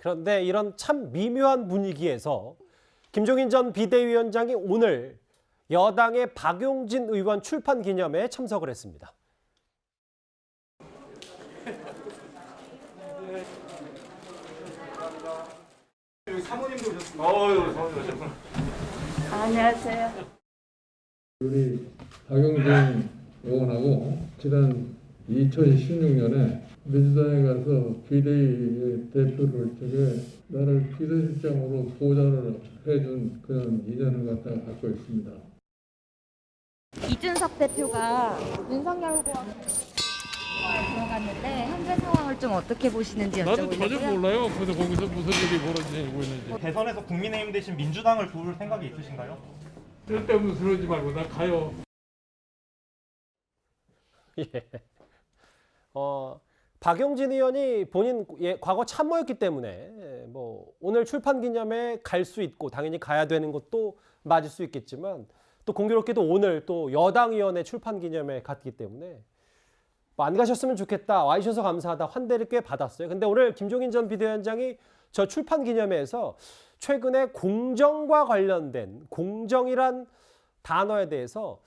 그런데 이런 참 미묘한 분위기에서 김종인 전 비대위원장이 오늘 여당의 박용진 의원 출판 기념회에 참석을 했습니다. 여기 사모님도 오셨습니다. 사모님 오셨구나. 안녕하세요. 우리 박용진 의원하고 지난 2016년에 민주당에 가서 비대위 대표를 쪽에 나를 비서실장으로 보좌를 해준 그런 인연을 갖고 있습니다. 이준석 대표가 윤석열 후보와 들어갔는데 현재 상황을 좀 어떻게 보시는지 나도 여쭤보려고요. 전혀 몰라요. 그래서 거기서 무슨 일이 벌어지고 있는지. 대선에서 국민의힘 대신 민주당을 도울 생각이 있으신가요? 쓸데없는 그러지 말고 나 가요. 예. 박용진 의원이 본인 과거 참모였기 때문에 뭐 오늘 출판 기념회에 갈 수 있고 당연히 가야 되는 것도 맞을 수 있겠지만 또 공교롭게도 오늘 또 여당 의원의 출판 기념회에 갔기 때문에 뭐 안 가셨으면 좋겠다, 와 주셔서 감사하다, 환대를 꽤 받았어요. 근데 오늘 김종인 전 비대위원장이 저 출판 기념회에서 최근에 공정과 관련된 공정이란 단어에 대해서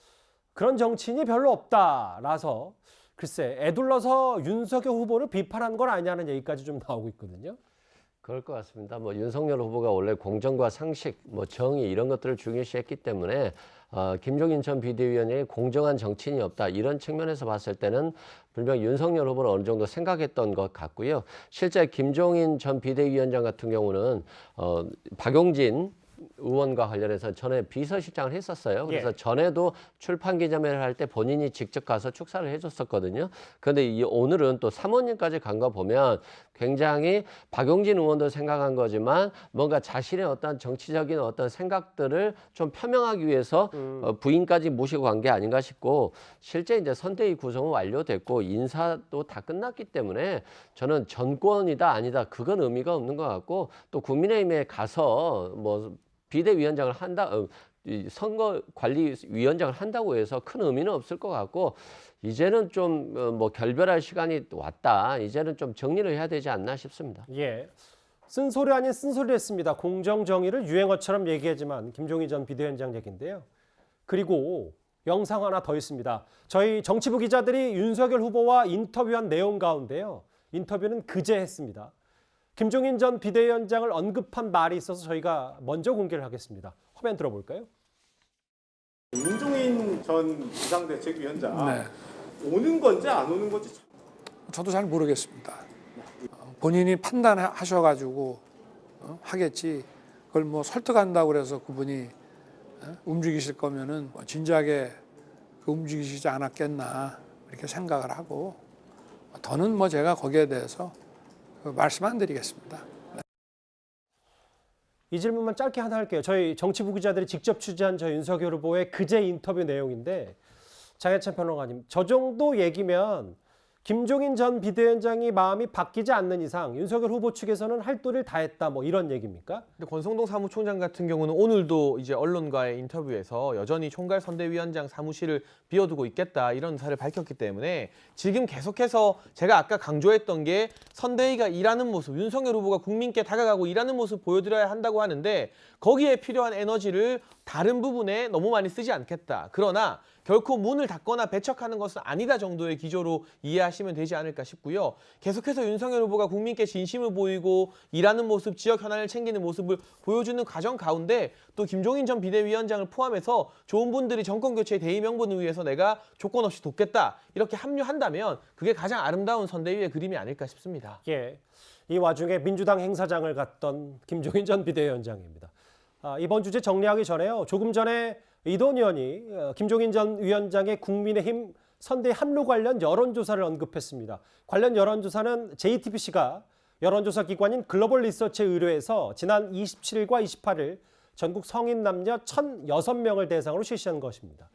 그런 정치인이 별로 없다라서 글쎄 애둘러서 윤석열 후보를 비판한 건 아니냐는 얘기까지 좀 나오고 있거든요. 그럴 것 같습니다. 뭐 윤석열 후보가 원래 공정과 상식, 뭐 정의 이런 것들을 중요시했기 때문에 김종인 전 비대위원장이 공정한 정치인이 없다 이런 측면에서 봤을 때는 분명 윤석열 후보는 어느 정도 생각했던 것 같고요. 실제 김종인 전 비대위원장 같은 경우는 박용진 의원과 관련해서 전에 비서실장을 했었어요. 그래서 전에도 출판 기념회를 할 때 본인이 직접 가서 축사를 해줬었거든요. 그런데 오늘은 또 사모님까지 간 거 보면 굉장히 박용진 의원도 생각한 거지만 뭔가 자신의 어떤 정치적인 어떤 생각들을 좀 표명하기 위해서 부인까지 모시고 간 게 아닌가 싶고, 실제 이제 선대위 구성은 완료됐고 인사도 다 끝났기 때문에 저는 전권이다 아니다 그건 의미가 없는 것 같고, 또 국민의힘에 가서 뭐 비대위원장을 선거관리위원장을 한다고 해서 큰 의미는 없을 것 같고, 이제는 좀 뭐 결별할 시간이 왔다. 이제는 좀 정리를 해야 되지 않나 싶습니다. 예, 쓴소리 아닌 쓴소리를 했습니다. 공정정의를 유행어처럼 얘기하지만 김종인 전 비대위원장 얘기인데요. 그리고 영상 하나 더 있습니다. 저희 정치부 기자들이 윤석열 후보와 인터뷰한 내용 가운데요. 인터뷰는 그제 했습니다. 김종인 전 비대위원장을 언급한 말이 있어서 저희가 먼저 공개를 하겠습니다. 화면 들어볼까요? 윤종인 전 비상대책위원장 오는 건지 안 오는 건지 저도 잘 모르겠습니다. 본인이 판단하셔가지고 하겠지. 그걸 뭐 설득한다고 그래서 그분이 움직이실 거면은 진작에 움직이시지 않았겠나 이렇게 생각을 하고, 더는 뭐 제가 거기에 대해서 말씀 안 드리겠습니다. 이 질문만 짧게 하나 할게요. 저희 정치부 기자들이 직접 취재한 저 윤석열 후보의 그제 인터뷰 내용인데, 장혜찬 평론가님, 저 정도 얘기면 김종인 전 비대위원장이 마음이 바뀌지 않는 이상 윤석열 후보 측에서는 할 도리를 다 했다, 뭐 이런 얘기입니까? 근데 권성동 사무총장 같은 경우는 오늘도 이제 언론과의 인터뷰에서 여전히 총괄 선대위원장 사무실을 비워두고 있겠다 이런 의사를 밝혔기 때문에 지금 계속해서 제가 아까 강조했던 게 선대위가 일하는 모습, 윤석열 후보가 국민께 다가가고 일하는 모습 보여드려야 한다고 하는데 거기에 필요한 에너지를 다른 부분에 너무 많이 쓰지 않겠다. 그러나 결코 문을 닫거나 배척하는 것은 아니다 정도의 기조로 이해하시면 되지 않을까 싶고요. 계속해서 윤석열 후보가 국민께 진심을 보이고 일하는 모습, 지역 현안을 챙기는 모습을 보여주는 과정 가운데 또 김종인 전 비대위원장을 포함해서 좋은 분들이 정권교체의 대의 명분을 위해서 내가 조건 없이 돕겠다 이렇게 합류한다면 그게 가장 아름다운 선대위의 그림이 아닐까 싶습니다. 예, 이 와중에 민주당 행사장을 갔던 김종인 전 비대위원장입니다. 이번 주제 정리하기 전에요. 조금 전에 이돈 의원이 김종인 전 위원장의 국민의힘 선대위 합류 관련 여론조사를 언급했습니다. 관련 여론조사는 JTBC가 여론조사 기관인 글로벌 리서치에 의뢰해서 지난 27일과 28일 전국 성인 남녀 1,006명을 대상으로 실시한 것입니다.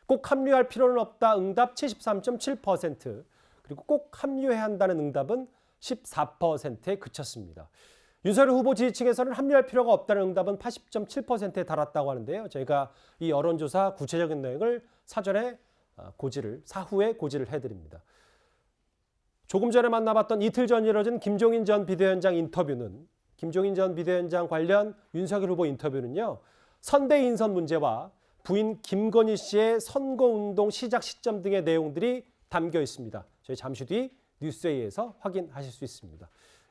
꼭 합류할 필요는 없다 응답 73.7%, 그리고 꼭 합류해야 한다는 응답은 14%에 그쳤습니다. 윤석열 후보 지지층에서는 합류할 필요가 없다는 응답은 80.7%에 달았다고 하는데요. 저희가 이 여론조사 구체적인 내용을 사후에 고지를 해드립니다. 조금 전에 만나봤던 이틀 전 이뤄진 김종인 전 비대위원장 인터뷰는 김종인 전 비대위원장 관련 윤석열 후보 인터뷰는요. 선대 인선 문제와 부인 김건희 씨의 선거운동 시작 시점 등의 내용들이 담겨 있습니다. 저희 잠시 뒤 뉴스웨이에서 확인하실 수 있습니다.